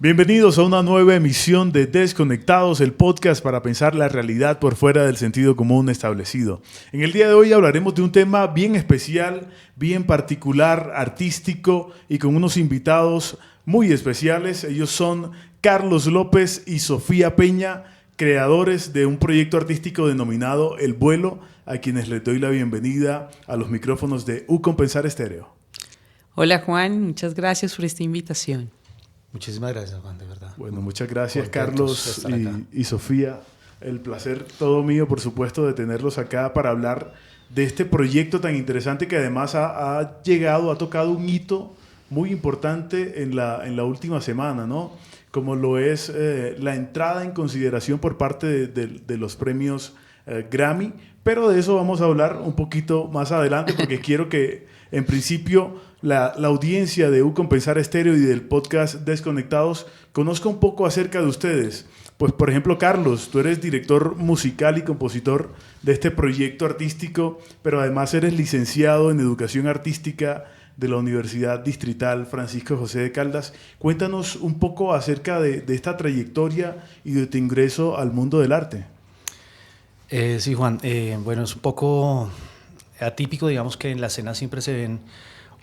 Bienvenidos a una nueva emisión de Desconectados, el podcast para pensar la realidad por fuera del sentido común establecido. En el día de hoy hablaremos de un tema bien especial, bien particular, artístico y con unos invitados muy especiales. Ellos son Carlos López y Sofía Peña, creadores de un proyecto artístico denominado El Vuelo, a quienes les doy la bienvenida a los micrófonos de Ucompensar Estéreo. Hola Juan, muchas gracias por esta invitación. Muchísimas gracias, Juan, de verdad. Bueno, muchas gracias Carlos y Sofía. El placer todo mío, por supuesto, de tenerlos acá para hablar de este proyecto tan interesante que además ha tocado un hito muy importante en la última semana, ¿no? Como lo es la entrada en consideración por parte de los premios Grammy, pero de eso vamos a hablar un poquito más adelante porque quiero que en principio la audiencia de Ucompensar Estéreo y del podcast Desconectados conozca un poco acerca de ustedes. Pues por ejemplo, Carlos, tú eres director musical y compositor de este proyecto artístico, pero además eres licenciado en Educación Artística de la Universidad Distrital Francisco José de Caldas. Cuéntanos un poco acerca de esta trayectoria y de tu ingreso al mundo del arte. Sí, Juan, bueno, es un poco atípico, digamos que en la escena siempre se ven,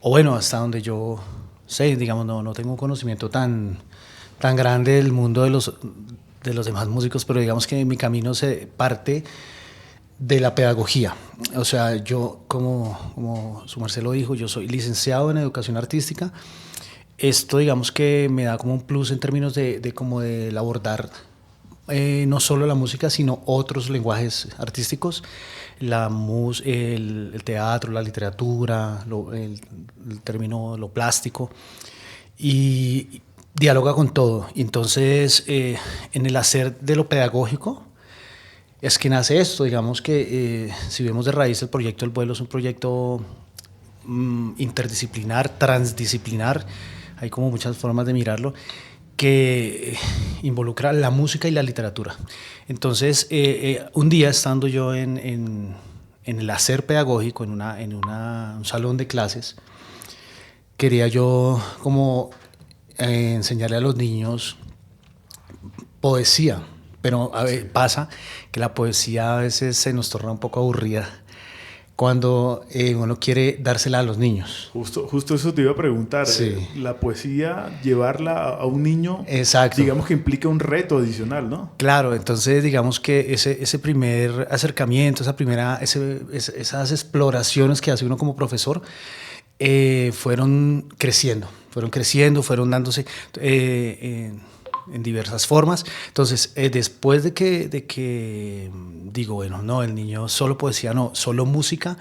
o bueno, hasta donde yo sé, digamos, no tengo un conocimiento tan grande del mundo de los demás músicos, pero digamos que mi camino se parte de la pedagogía. O sea, yo, como su merced lo dijo, yo soy licenciado en Educación Artística. Esto, digamos que me da como un plus en términos de abordar no solo la música, sino otros lenguajes artísticos, el teatro, la literatura, el término, lo plástico, y dialoga con todo. Entonces, en el hacer de lo pedagógico, es que nace esto. Digamos que si vemos de raíz el proyecto El Vuelo es un proyecto interdisciplinar, transdisciplinar, hay como muchas formas de mirarlo, que involucra la música y la literatura. Entonces, un día estando yo en el hacer pedagógico, en un salón de clases, quería yo como enseñarle a los niños poesía, pero a ver, pasa que la poesía a veces se nos torna un poco aburrida cuando uno quiere dársela a los niños. Justo eso te iba a preguntar. Sí. La poesía, llevarla a un niño, exacto, digamos que implica un reto adicional, ¿no? Claro, entonces digamos que ese primer acercamiento, esas exploraciones que hace uno como profesor, fueron creciendo, fueron dándose en diversas formas. Entonces, después de que digo, bueno, no, el niño solo poesía, no, solo música,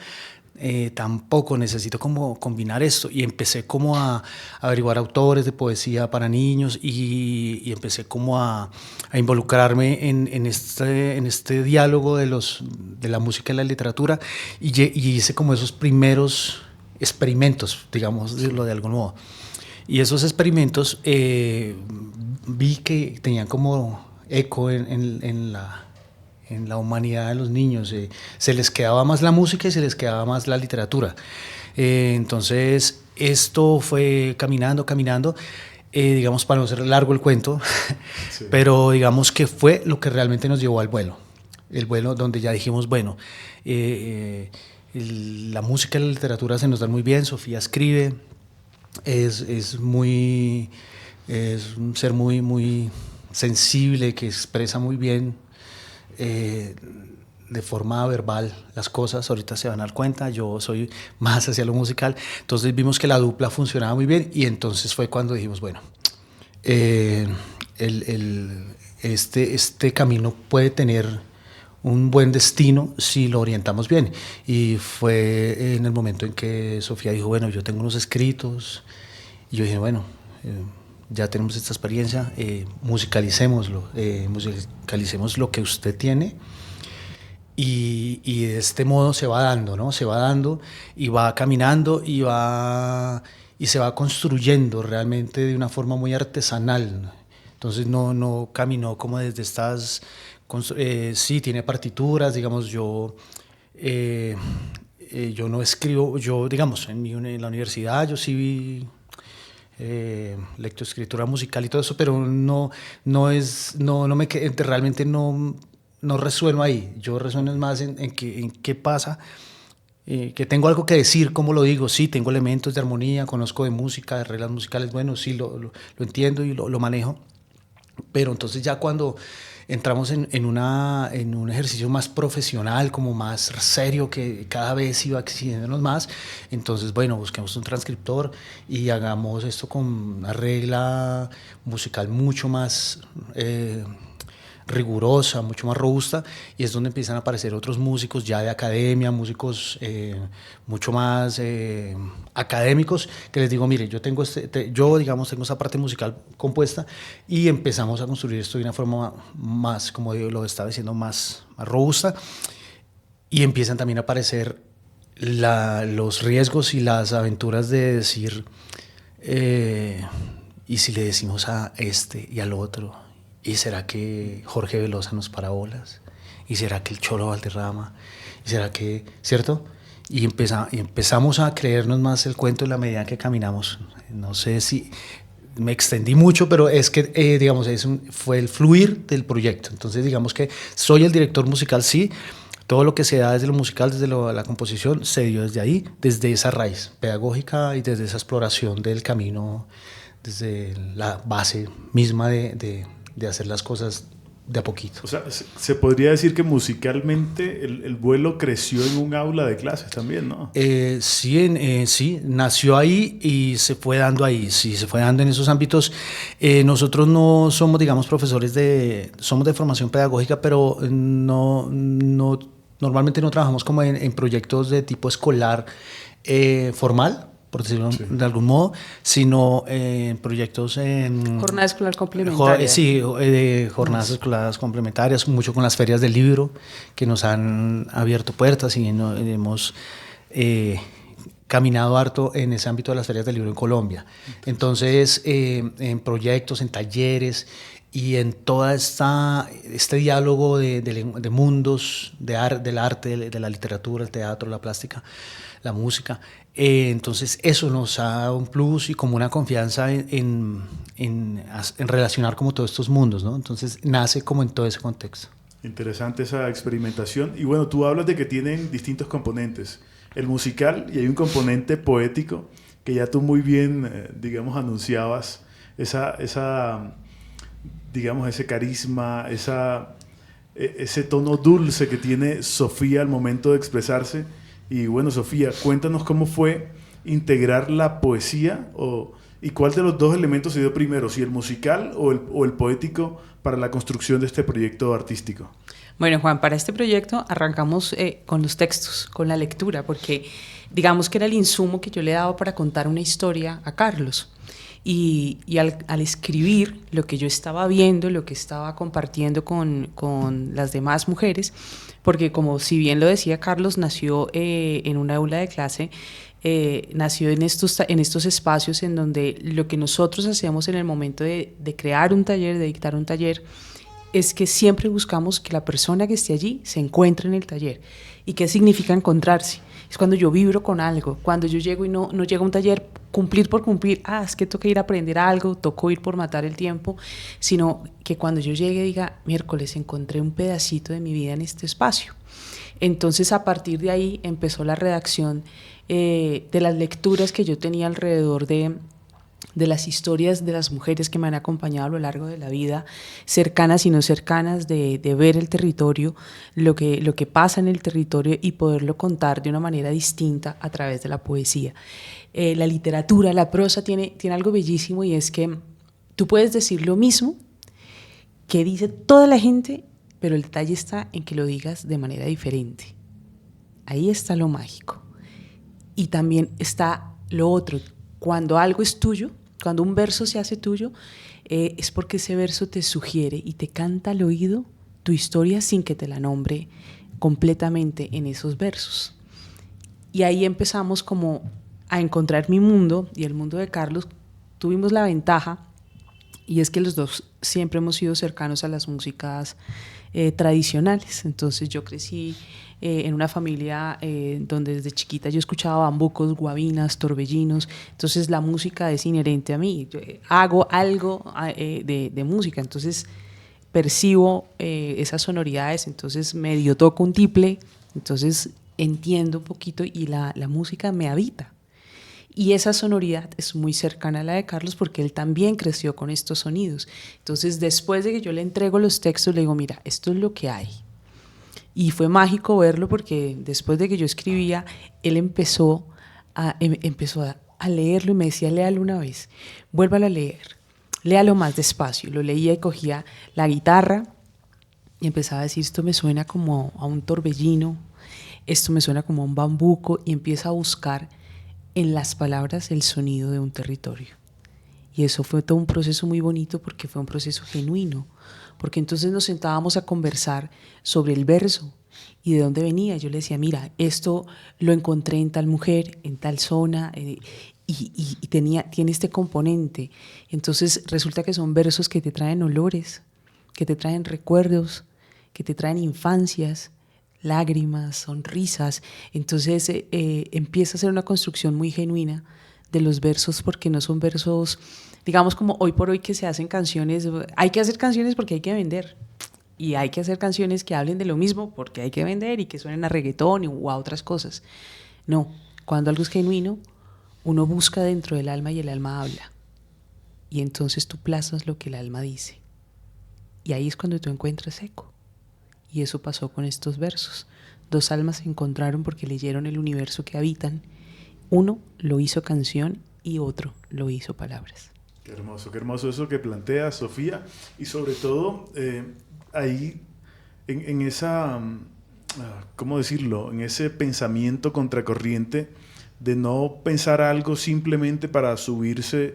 tampoco necesito como combinar esto, y empecé como a averiguar autores de poesía para niños y empecé como a involucrarme en este diálogo de la música y la literatura, y hice como esos primeros experimentos, digámoslo de algún modo. Y esos experimentos vi que tenían como eco en la humanidad de los niños. Se les quedaba más la música y se les quedaba más la literatura. Entonces, esto fue caminando, digamos, para no ser largo el cuento, sí. Pero digamos que fue lo que realmente nos llevó al vuelo. El vuelo donde ya dijimos, bueno, la música y la literatura se nos dan muy bien. Sofía escribe, es un ser muy sensible, que expresa muy bien de forma verbal las cosas. Ahorita se van a dar cuenta, yo soy más hacia lo musical. Entonces vimos que la dupla funcionaba muy bien, y entonces fue cuando dijimos, bueno, este camino puede tener un buen destino si lo orientamos bien. Y fue en el momento en que Sofía dijo, bueno, yo tengo unos escritos, y yo dije, bueno, ya tenemos esta experiencia, musicalicemos lo que usted tiene, y de este modo se va dando, ¿no? Se va dando y va caminando y se va construyendo realmente de una forma muy artesanal. Entonces no caminó como desde estas... sí, tiene partituras, digamos, yo no escribo, digamos, en la universidad yo sí lectoescritura musical y todo eso, pero realmente no resueno ahí. Yo resueno más en qué pasa, que tengo algo que decir, ¿cómo lo digo? Sí, tengo elementos de armonía, conozco de música, de reglas musicales, bueno, sí, lo entiendo y lo manejo, pero entonces ya cuando entramos en un ejercicio más profesional, como más serio, que cada vez iba exigiéndonos más, entonces, bueno, busquemos un transcriptor y hagamos esto con una regla musical mucho más rigurosa, mucho más robusta, y es donde empiezan a aparecer otros músicos ya de academia, músicos mucho más académicos, que les digo, mire, yo tengo tengo esa parte musical compuesta, y empezamos a construir esto de una forma más, como lo estaba diciendo, más robusta, y empiezan también a aparecer los riesgos y las aventuras de decir, y si le decimos a este y al otro, ¿y será que Jorge Velosa nos para bolas? ¿Y será que el Cholo Valderrama? ¿Y será que, cierto? Y empezamos a creernos más el cuento en la medida que caminamos. No sé si me extendí mucho, pero es que, digamos, fue el fluir del proyecto. Entonces, digamos que soy el director musical, sí. Todo lo que se da desde lo musical, desde la composición, se dio desde ahí, desde esa raíz pedagógica y desde esa exploración del camino, desde la base misma de hacer las cosas de a poquito. O sea, se podría decir que musicalmente el vuelo creció en un aula de clases también, ¿no? Sí, nació ahí y se fue dando ahí, sí, se fue dando en esos ámbitos. Nosotros no somos, digamos, profesores somos de formación pedagógica, pero normalmente no trabajamos como en proyectos de tipo escolar formal, por decirlo de algún modo, sino en proyectos en... Jornada escolar complementaria. Jornadas escolares complementarias, mucho con las ferias del libro, que nos han abierto puertas, y hemos caminado harto en ese ámbito de las ferias del libro en Colombia. Entonces, en proyectos, en talleres, y en todo este diálogo de mundos, del arte, de la literatura, el teatro, la plástica, la música. Entonces eso nos ha dado un plus y como una confianza en relacionar como todos estos mundos, ¿no? Entonces nace como en todo ese contexto. Interesante esa experimentación. Y bueno, tú hablas de que tienen distintos componentes. El musical, y hay un componente poético que ya tú muy bien, digamos, anunciabas, digamos, ese carisma, ese tono dulce que tiene Sofía al momento de expresarse. Y bueno, Sofía, cuéntanos cómo fue integrar la poesía y cuál de los dos elementos se dio primero, si el musical o el poético para la construcción de este proyecto artístico. Bueno, Juan, para este proyecto arrancamos con los textos, con la lectura, porque digamos que era el insumo que yo le daba para contar una historia a Carlos. Y al escribir lo que yo estaba viendo, lo que estaba compartiendo con las demás mujeres, porque como si bien lo decía Carlos, nació en una aula de clase, nació en estos espacios en donde lo que nosotros hacíamos en el momento de crear un taller, de dictar un taller, es que siempre buscamos que la persona que esté allí se encuentre en el taller. ¿Y qué significa encontrarse? Es cuando yo vibro con algo, cuando yo llego y no llego a un taller cumplir por cumplir, es que toca ir a aprender algo, tocó ir por matar el tiempo, sino que cuando yo llegue diga, miércoles, encontré un pedacito de mi vida en este espacio. Entonces, a partir de ahí empezó la redacción de las lecturas que yo tenía alrededor de las historias de las mujeres que me han acompañado a lo largo de la vida, cercanas y no cercanas, de ver el territorio, lo que pasa en el territorio y poderlo contar de una manera distinta a través de la poesía. La literatura, la prosa tiene algo bellísimo, y es que tú puedes decir lo mismo que dice toda la gente, pero el detalle está en que lo digas de manera diferente. Ahí está lo mágico. Y también está lo otro. Cuando algo es tuyo, cuando un verso se hace tuyo, es porque ese verso te sugiere y te canta al oído tu historia sin que te la nombre completamente en esos versos. Y ahí empezamos como a encontrar mi mundo y el mundo de Carlos. Tuvimos la ventaja Y es que los dos siempre hemos sido cercanos a las músicas tradicionales. Entonces yo crecí en una familia donde desde chiquita yo escuchaba bambucos, guabinas, torbellinos. Entonces la música es inherente a mí. Yo hago algo de música, entonces percibo esas sonoridades, entonces medio toco un tiple, entonces entiendo un poquito y la música me habita. Y esa sonoridad es muy cercana a la de Carlos porque él también creció con estos sonidos. Entonces, después de que yo le entrego los textos, le digo, mira, esto es lo que hay. Y fue mágico verlo porque después de que yo escribía, él empezó a leerlo y me decía, léalo una vez, vuélvalo a leer, léalo más despacio. Lo leía y cogía la guitarra y empezaba a decir, esto me suena como a un torbellino, esto me suena como a un bambuco, y empieza a buscar en las palabras el sonido de un territorio. Y eso fue todo un proceso muy bonito porque fue un proceso genuino, porque entonces nos sentábamos a conversar sobre el verso y de dónde venía. Yo le decía, mira, esto lo encontré en tal mujer, en tal zona, y tiene este componente. Entonces resulta que son versos que te traen olores, que te traen recuerdos, que te traen infancias, lágrimas, sonrisas. Entonces empieza a ser una construcción muy genuina de los versos, porque no son versos, digamos, como hoy por hoy que se hacen canciones. Hay que hacer canciones porque hay que vender, y hay que hacer canciones que hablen de lo mismo porque hay que vender y que suenen a reggaetón o a otras cosas. No, cuando algo es genuino, uno busca dentro del alma y el alma habla, y entonces tú plasmas lo que el alma dice, y ahí es cuando tú encuentras eco. Y eso pasó con estos versos. Dos almas se encontraron porque leyeron el universo que habitan. Uno lo hizo canción y otro lo hizo palabras. Qué hermoso eso que plantea Sofía. Y sobre todo, ahí, en esa, ¿cómo decirlo? En ese pensamiento contracorriente de no pensar algo simplemente para subirse,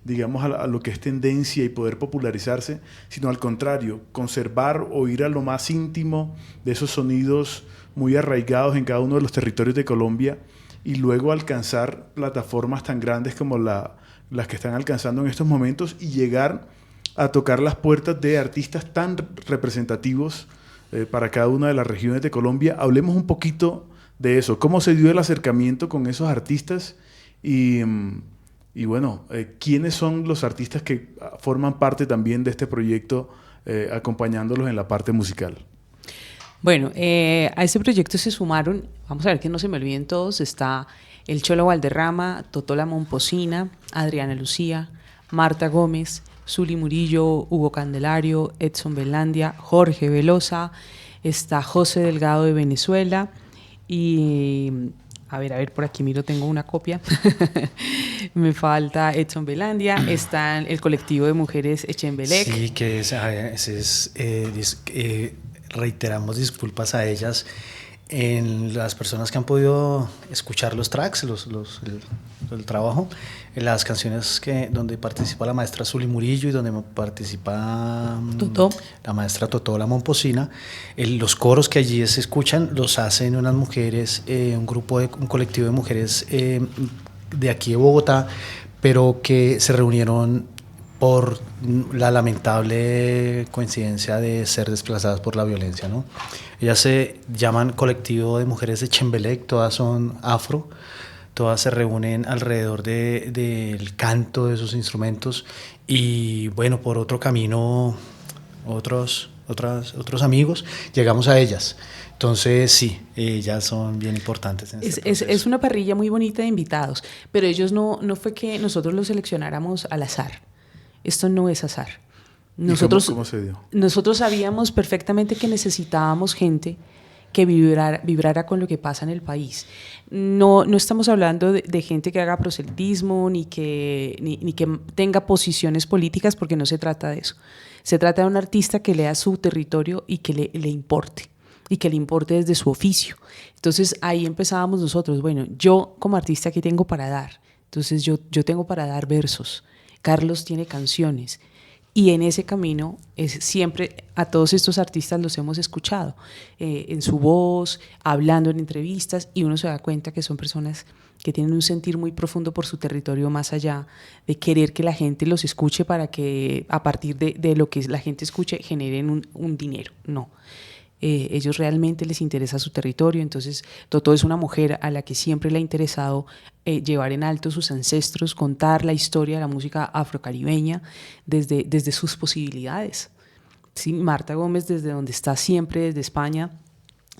digamos, a lo que es tendencia y poder popularizarse, sino al contrario, conservar o ir a lo más íntimo de esos sonidos muy arraigados en cada uno de los territorios de Colombia, y luego alcanzar plataformas tan grandes como las que están alcanzando en estos momentos, y llegar a tocar las puertas de artistas tan representativos para cada una de las regiones de Colombia. Hablemos un poquito de eso, cómo se dio el acercamiento con esos artistas y bueno, ¿quiénes son los artistas que forman parte también de este proyecto, acompañándolos en la parte musical? Bueno, a este proyecto se sumaron, vamos a ver que no se me olviden todos, está el Cholo Valderrama, Totó la Momposina, Adriana Lucía, Marta Gómez, Zuli Murillo, Hugo Candelario, Edson Belandia, Jorge Velosa, está José Delgado de Venezuela y... A ver, por aquí miro, tengo una copia. Me falta Edson Belandia, está el colectivo de mujeres Echembelec. Sí, que reiteramos disculpas a ellas, en las personas que han podido escuchar los tracks, el trabajo, en las canciones donde participa la maestra Zuli Murillo y donde participa Totó. La maestra Totó la Momposina. Los coros que allí se escuchan los hacen unas mujeres, un colectivo de mujeres de aquí de Bogotá, pero que se reunieron por la lamentable coincidencia de ser desplazadas por la violencia, ¿no? Ellas se llaman Colectivo de Mujeres de Chembelec, todas son afro, todas se reúnen alrededor del canto de esos instrumentos, y bueno, por otro camino, otros amigos, llegamos a ellas. Entonces sí, ellas son bien importantes en este proceso. Es una parrilla muy bonita de invitados, pero ellos no fue que nosotros los seleccionáramos al azar. Esto no es azar. ¿Cómo se dio? Nosotros sabíamos perfectamente que necesitábamos gente que vibrara con lo que pasa en el país. No estamos hablando de gente que haga proselitismo ni que tenga posiciones políticas, porque no se trata de eso. Se trata de un artista que lea su territorio y que le importe, y que le importe desde su oficio. Entonces ahí empezábamos nosotros. Bueno, yo como artista, ¿qué tengo para dar? Entonces yo tengo para dar versos. Carlos tiene canciones, y en ese camino siempre a todos estos artistas los hemos escuchado en su voz, hablando en entrevistas, y uno se da cuenta que son personas que tienen un sentir muy profundo por su territorio, más allá de querer que la gente los escuche para que a partir de lo que la gente escuche generen un dinero. No. Ellos realmente les interesa su territorio. Entonces Totó es una mujer a la que siempre le ha interesado llevar en alto sus ancestros, contar la historia de la música afrocaribeña desde sus posibilidades. Sí, Marta Gómez, desde donde está siempre, desde España,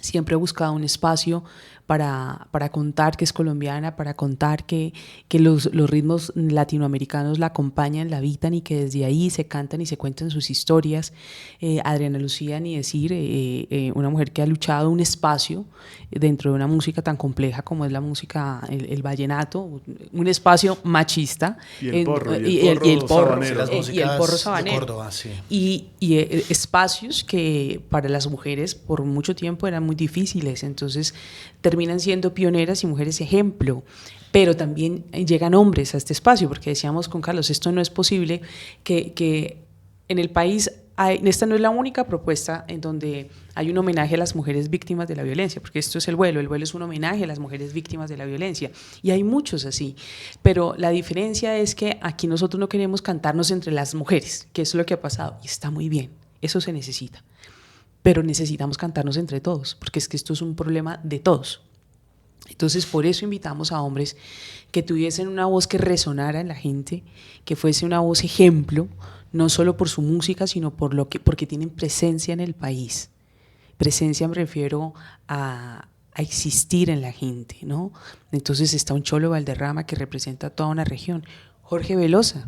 siempre ha buscado un espacio para contar que es colombiana, para contar que los ritmos latinoamericanos la acompañan, la habitan y que desde ahí se cantan y se cuentan sus historias. Adriana Lucía, ni decir, una mujer que ha luchado un espacio dentro de una música tan compleja como es la música, el vallenato, un espacio machista. Y el porro sabanero. Córdoba, sí. Y espacios que para las mujeres por mucho tiempo eran muy difíciles, entonces terminan siendo pioneras y mujeres ejemplo, pero también llegan hombres a este espacio, porque decíamos con Carlos, esto no es posible que en el país, esta no es la única propuesta en donde hay un homenaje a las mujeres víctimas de la violencia, porque esto es el vuelo es un homenaje a las mujeres víctimas de la violencia, y hay muchos así, pero la diferencia es que aquí nosotros no queremos cantarnos entre las mujeres, que es lo que ha pasado, y está muy bien, eso se necesita, pero necesitamos cantarnos entre todos, porque es que esto es un problema de todos. Entonces, por eso invitamos a hombres que tuviesen una voz que resonara en la gente, que fuese una voz ejemplo, no solo por su música, sino porque tienen presencia en el país. Presencia me refiero a existir en la gente, ¿no? Entonces está un Cholo Valderrama que representa a toda una región, Jorge Velosa,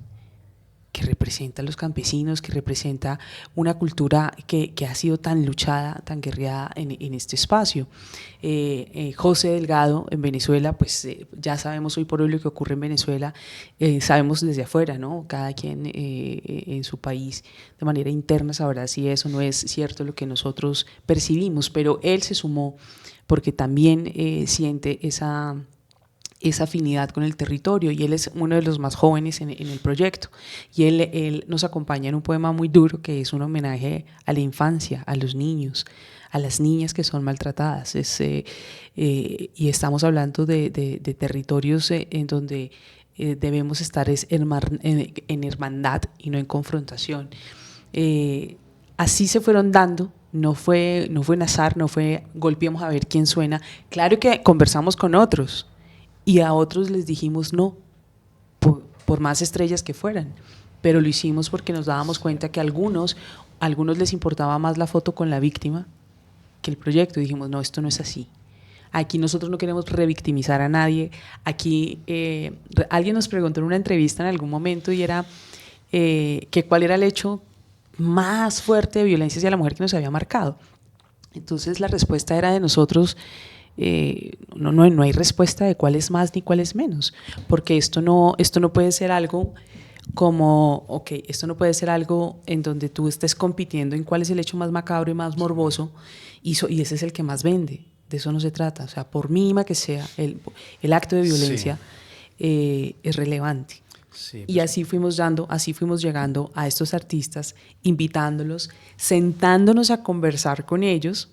que representa a los campesinos, que representa una cultura que ha sido tan luchada, tan guerreada en este espacio. José Delgado en Venezuela, pues ya sabemos hoy por hoy lo que ocurre en Venezuela, sabemos desde afuera, ¿no? Cada quien en su país de manera interna sabrá si eso no es cierto lo que nosotros percibimos, pero él se sumó porque también siente esa afinidad con el territorio, y él es uno de los más jóvenes en el proyecto, y él nos acompaña en un poema muy duro que es un homenaje a la infancia, a los niños, a las niñas que son maltratadas, y estamos hablando de territorios en donde debemos estar en hermandad y no en confrontación. Así se fueron dando. No fue un azar, no fue golpeemos a ver quién suena. Claro que conversamos con otros, y a otros les dijimos no, por más estrellas que fueran, pero lo hicimos porque nos dábamos cuenta que a algunos les importaba más la foto con la víctima que el proyecto, y dijimos no, esto no es así. Aquí nosotros no queremos revictimizar a nadie. Aquí alguien nos preguntó en una entrevista en algún momento y era que cuál era el hecho más fuerte de violencia hacia la mujer que nos había marcado. Entonces la respuesta era de nosotros, no hay respuesta de cuál es más ni cuál es menos, porque esto no puede ser algo como, esto no puede ser algo en donde tú estés compitiendo en cuál es el hecho más macabro y más morboso, y ese es el que más vende. De eso no se trata. O sea, por mínima que sea el acto de violencia, sí, es relevante. Sí, pues. Y así fuimos llegando a estos artistas, invitándolos, sentándonos a conversar con ellos,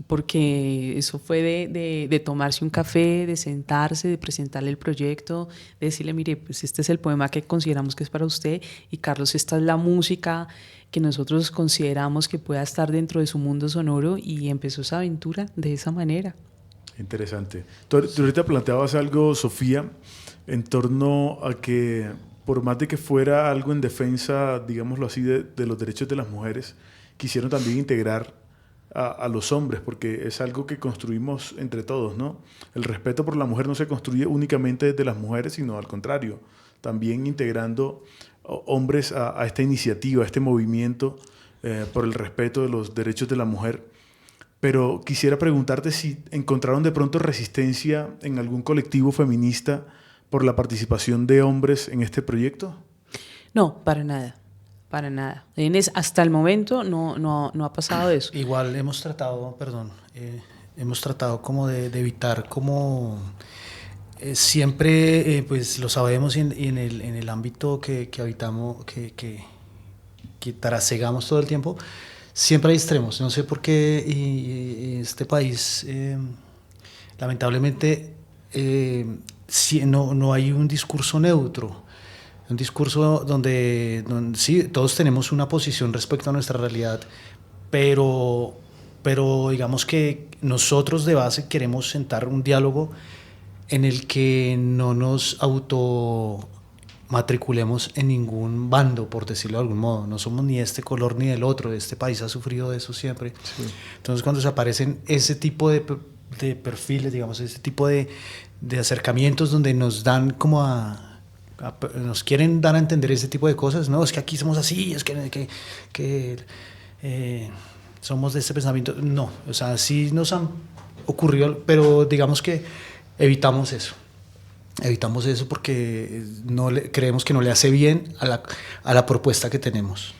porque eso fue de tomarse un café, de sentarse, de presentarle el proyecto, de decirle, mire, pues este es el poema que consideramos que es para usted, y Carlos, esta es la música que nosotros consideramos que pueda estar dentro de su mundo sonoro, y empezó esa aventura de esa manera. Interesante. Tú ahorita planteabas algo, Sofía, en torno a que por más de que fuera algo en defensa, digámoslo así, de los derechos de las mujeres, quisieron también integrar a los hombres, porque es algo que construimos entre todos, ¿no? El respeto por la mujer no se construye únicamente desde las mujeres, sino al contrario, también integrando hombres a esta iniciativa, a este movimiento por el respeto de los derechos de la mujer. Pero quisiera preguntarte si encontraron de pronto resistencia en algún colectivo feminista por la participación de hombres en este proyecto. No, para nada. Para nada. Hasta el momento no ha pasado eso. Igual hemos tratado como de evitar como siempre, pues lo sabemos en el ámbito que habitamos, que trasegamos todo el tiempo, siempre hay extremos. No sé por qué este país lamentablemente no hay un discurso neutro, un discurso donde sí, todos tenemos una posición respecto a nuestra realidad, pero digamos que nosotros de base queremos sentar un diálogo en el que no nos matriculemos en ningún bando, por decirlo de algún modo. No somos ni de este color ni del otro. Este país ha sufrido de eso siempre. Sí. Entonces, cuando se aparecen ese tipo de perfiles, digamos, ese tipo de acercamientos donde nos dan como nos quieren dar a entender ese tipo de cosas, no, es que aquí somos así, es que somos de este pensamiento. No, o sea, sí nos han ocurrido, pero digamos que evitamos eso porque creemos que no le hace bien a la propuesta que tenemos.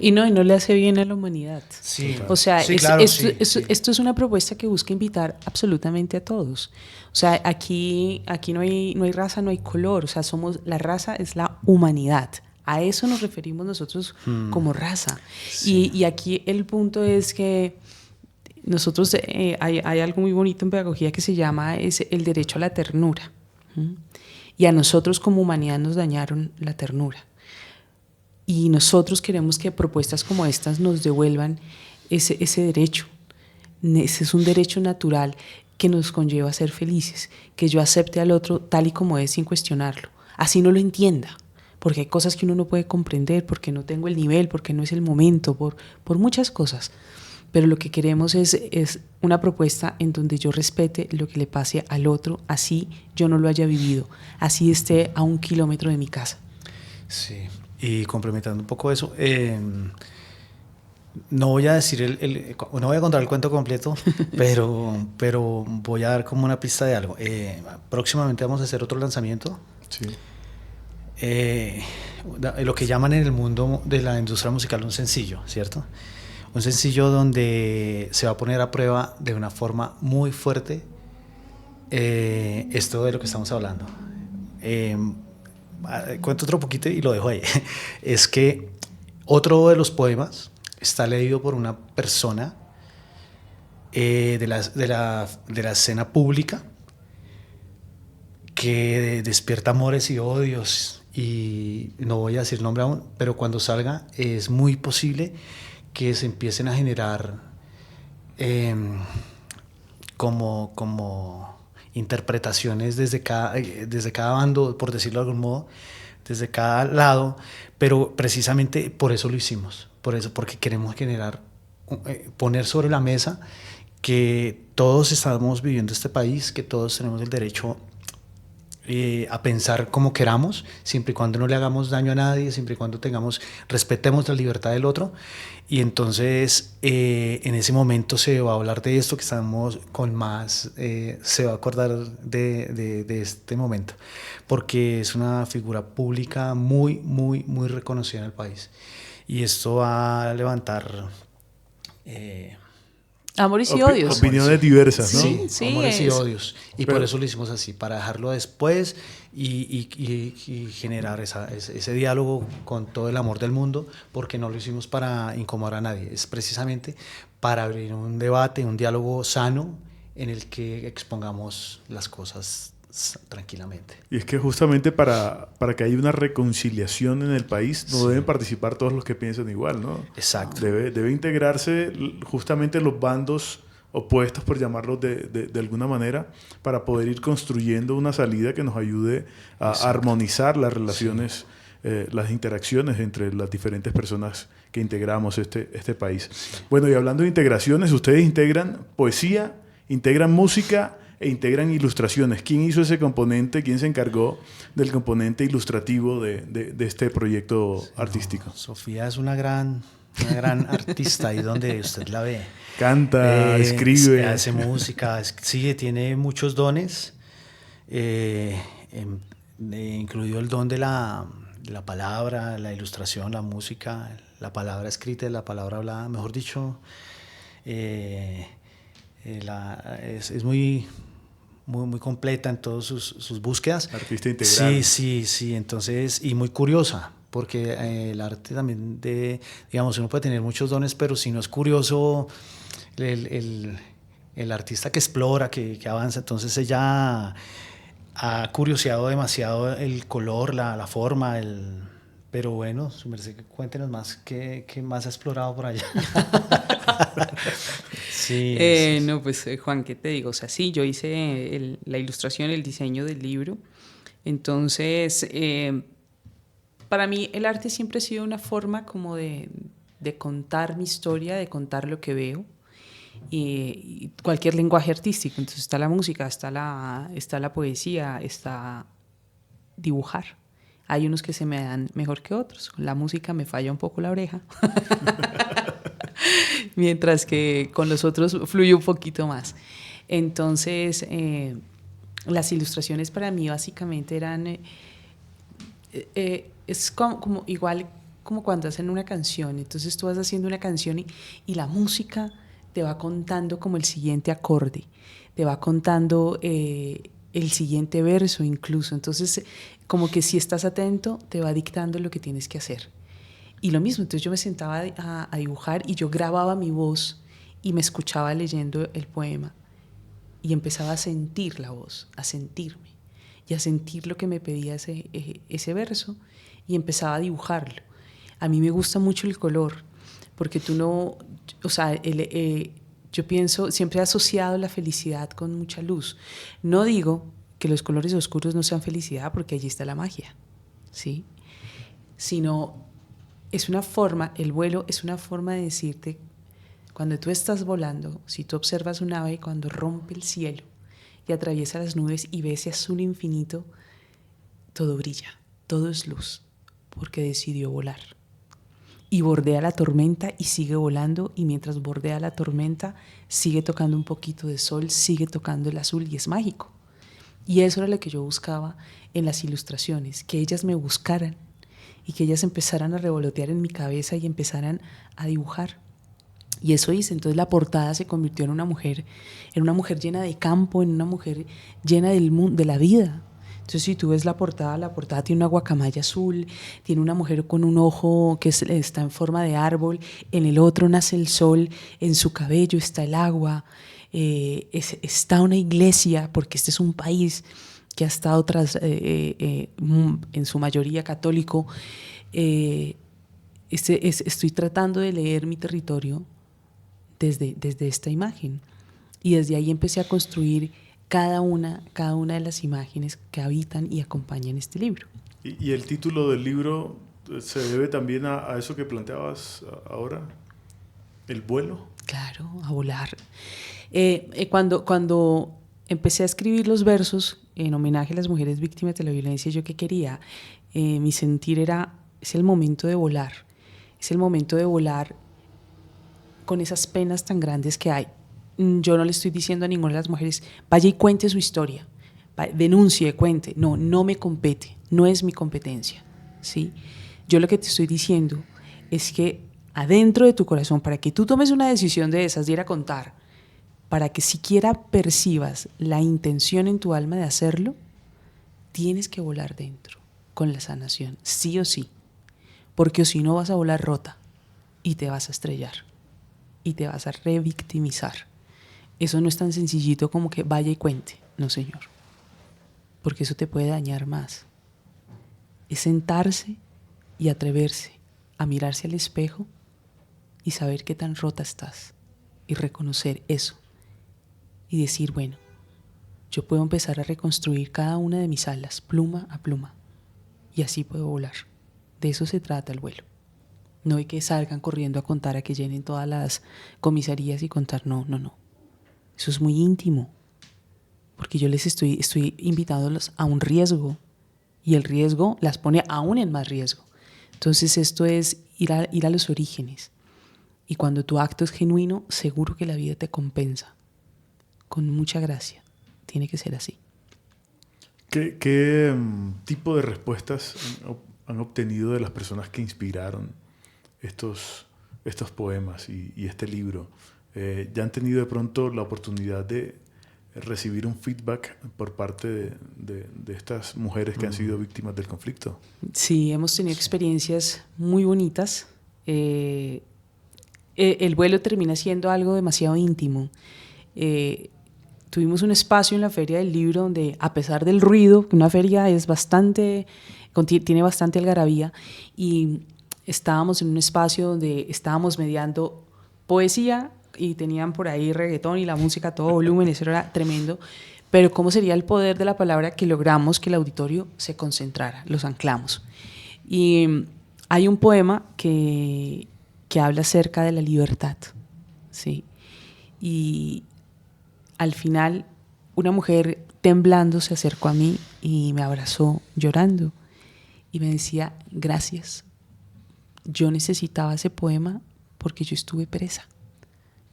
Y no le hace bien a la humanidad. Sí, o sea, sí, claro, esto es una propuesta que busca invitar absolutamente a todos. O sea, aquí no hay raza, no hay color. O sea, la raza es la humanidad. A eso nos referimos nosotros como raza. Sí. Y aquí el punto es que nosotros, hay algo muy bonito en pedagogía que se llama el derecho a la ternura. Y a nosotros como humanidad nos dañaron la ternura. Y nosotros queremos que propuestas como estas nos devuelvan ese derecho. Ese es un derecho natural que nos conlleva a ser felices, que yo acepte al otro tal y como es sin cuestionarlo, así no lo entienda, porque hay cosas que uno no puede comprender, porque no tengo el nivel, porque no es el momento, por muchas cosas. Pero lo que queremos es una propuesta en donde yo respete lo que le pase al otro, así yo no lo haya vivido, así esté a 1 kilómetro de mi casa. Sí, y complementando un poco eso, no voy a decir no voy a contar el cuento completo, pero voy a dar como una pista de algo. Próximamente vamos a hacer otro lanzamiento. Sí. Lo que llaman en el mundo de la industria musical un sencillo, ¿cierto? Un sencillo donde se va a poner a prueba de una forma muy fuerte esto de lo que estamos hablando. Cuento otro poquito y lo dejo ahí. Es que otro de los poemas está leído por una persona de la escena pública que despierta amores y odios, y no voy a decir nombre aún, pero cuando salga es muy posible que se empiecen a generar como interpretaciones desde cada bando, por decirlo de algún modo, desde cada lado, pero precisamente por eso lo hicimos, porque queremos poner sobre la mesa que todos estamos viviendo este país, que todos tenemos el derecho a pensar como queramos, siempre y cuando no le hagamos daño a nadie, siempre y cuando respetemos la libertad del otro. Y entonces en ese momento se va a hablar de esto que estamos con más, se va a acordar de este momento, porque es una figura pública muy, muy, muy reconocida en el país. Y esto va a levantar amores y odios. Opiniones diversas, ¿no? Sí, amores y odios. Y por eso lo hicimos así, para dejarlo después y generar ese diálogo con todo el amor del mundo, porque no lo hicimos para incomodar a nadie, es precisamente para abrir un debate, un diálogo sano en el que expongamos las cosas tranquilamente. Y es que justamente para que haya una reconciliación en el país no deben participar todos los que piensan igual, ¿no? Exacto. Debe integrarse justamente los bandos opuestos, por llamarlos de alguna manera, para poder ir construyendo una salida que nos ayude a armonizar las relaciones, las interacciones entre las diferentes personas que integramos este país. Sí. Bueno, y hablando de integraciones, ustedes integran poesía, integran música e integran ilustraciones. ¿Quién hizo ese componente? ¿Quién se encargó del componente ilustrativo de este proyecto artístico? Sofía es una gran artista, ahí donde usted la ve. Canta, escribe. Hace música, tiene muchos dones, incluido el don de la palabra, la ilustración, la música, la palabra escrita, la palabra hablada, mejor dicho. Es muy completa en todas sus búsquedas. Artista integral. Sí, entonces, y muy curiosa, porque el arte también digamos, uno puede tener muchos dones, pero si no es curioso, el artista que explora, que avanza, entonces ella ha curioseado demasiado el color, la forma, pero bueno, su merced, cuéntenos más qué más ha explorado por allá. Sí, no, pues Juan, ¿qué te digo? O sea, sí, yo hice la ilustración, el diseño del libro. Entonces, para mí el arte siempre ha sido una forma como de contar mi historia, de contar lo que veo. Y cualquier lenguaje artístico. Entonces está la música, está la poesía, está dibujar. Hay unos que se me dan mejor que otros. Con la música me falla un poco la oreja. Mientras que con los otros fluye un poquito más. Entonces, las ilustraciones para mí básicamente eran... es como igual como cuando hacen una canción. Entonces tú vas haciendo una canción y la música te va contando como el siguiente acorde, te va contando el siguiente verso incluso. Entonces, como que si estás atento, te va dictando lo que tienes que hacer. Y lo mismo, entonces yo me sentaba a dibujar y yo grababa mi voz y me escuchaba leyendo el poema y empezaba a sentir la voz, a sentirme y a sentir lo que me pedía ese verso y empezaba a dibujarlo. A mí me gusta mucho el color, porque tú no, o sea, yo pienso, siempre he asociado la felicidad con mucha luz. No digo que los colores oscuros no sean felicidad, porque allí está la magia, ¿sí? Sino es una forma, el vuelo es una forma de decirte, cuando tú estás volando, si tú observas un ave cuando rompe el cielo y atraviesa las nubes y ve ese azul infinito, todo brilla, todo es luz, porque decidió volar. Y bordea la tormenta y sigue volando, y mientras bordea la tormenta sigue tocando un poquito de sol, sigue tocando el azul y es mágico. Y eso era lo que yo buscaba en las ilustraciones, que ellas me buscaran y que ellas empezaran a revolotear en mi cabeza y empezaran a dibujar. Y eso hice. Entonces la portada se convirtió en una mujer llena de campo, en una mujer llena del mundo, de la vida. Entonces, si tú ves la portada tiene una guacamaya azul, tiene una mujer con un ojo que está en forma de árbol, en el otro nace el sol, en su cabello está el agua, está una iglesia, porque este es un país que ha estado en su mayoría católico. Estoy tratando de leer mi territorio desde esta imagen, y desde ahí empecé a construir cada una de las imágenes que habitan y acompañan este libro. ¿Y el título del libro se debe también a eso que planteabas ahora? ¿El vuelo? Claro, a volar. Cuando empecé a escribir los versos en homenaje a las mujeres víctimas de la violencia, ¿yo qué quería? Mi sentir es el momento de volar. Es el momento de volar con esas penas tan grandes que hay. Yo no le estoy diciendo a ninguna de las mujeres, vaya y cuente su historia, denuncie, cuente. No me compete, no es mi competencia, ¿sí? Yo lo que te estoy diciendo es que adentro de tu corazón, para que tú tomes una decisión de esas, de ir a contar, para que siquiera percibas la intención en tu alma de hacerlo, tienes que volar dentro, con la sanación, sí o sí, porque si no vas a volar rota y te vas a estrellar y te vas a revictimizar. Eso no es tan sencillito como que vaya y cuente, no señor, porque eso te puede dañar más. Es sentarse y atreverse a mirarse al espejo y saber qué tan rota estás y reconocer eso y decir, bueno, yo puedo empezar a reconstruir cada una de mis alas, pluma a pluma, y así puedo volar. De eso se trata el vuelo. No hay que salgan corriendo a contar, a que llenen todas las comisarías y contar, no. Eso es muy íntimo, porque yo les estoy invitándolos a un riesgo, y el riesgo las pone aún en más riesgo. Entonces esto es ir a los orígenes, y cuando tu acto es genuino, seguro que la vida te compensa, con mucha gracia. Tiene que ser así. ¿Qué tipo de respuestas han obtenido de las personas que inspiraron estos poemas y este libro? ¿Ya han tenido de pronto la oportunidad de recibir un feedback por parte de estas mujeres que han sido víctimas del conflicto? Sí, hemos tenido experiencias muy bonitas. El vuelo termina siendo algo demasiado íntimo. tuvimos un espacio en la Feria del Libro donde, a pesar del ruido, que una feria es tiene bastante algarabía, y estábamos en un espacio donde estábamos mediando poesía y tenían por ahí reggaetón y la música a todo volumen, eso era tremendo. Pero ¿cómo sería el poder de la palabra que logramos que el auditorio se concentrara? Los anclamos. Y hay un poema que habla acerca de la libertad, ¿sí? Y al final una mujer temblando se acercó a mí y me abrazó llorando y me decía: gracias, yo necesitaba ese poema porque yo estuve presa,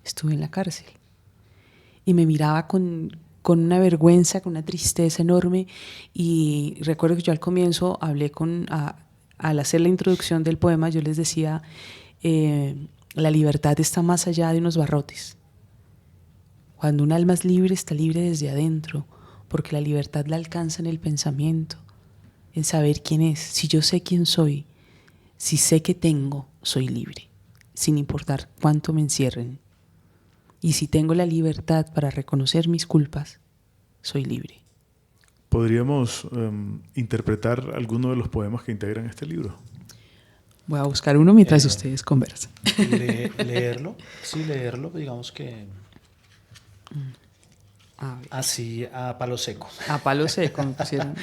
estuve en la cárcel. Y me miraba con una vergüenza, con una tristeza enorme, y recuerdo que yo al comienzo hablé al hacer la introducción del poema, yo les decía, la libertad está más allá de unos barrotes. Cuando un alma es libre, está libre desde adentro, porque la libertad la alcanza en el pensamiento, en saber quién es. Si yo sé quién soy, si sé que tengo, soy libre, sin importar cuánto me encierren. Y si tengo la libertad para reconocer mis culpas, soy libre. ¿Podríamos interpretar alguno de los poemas que integran este libro? Voy a buscar uno mientras ustedes conversan. Leerlo, sí, leerlo, digamos que así a palo seco. A palo seco me pusieron.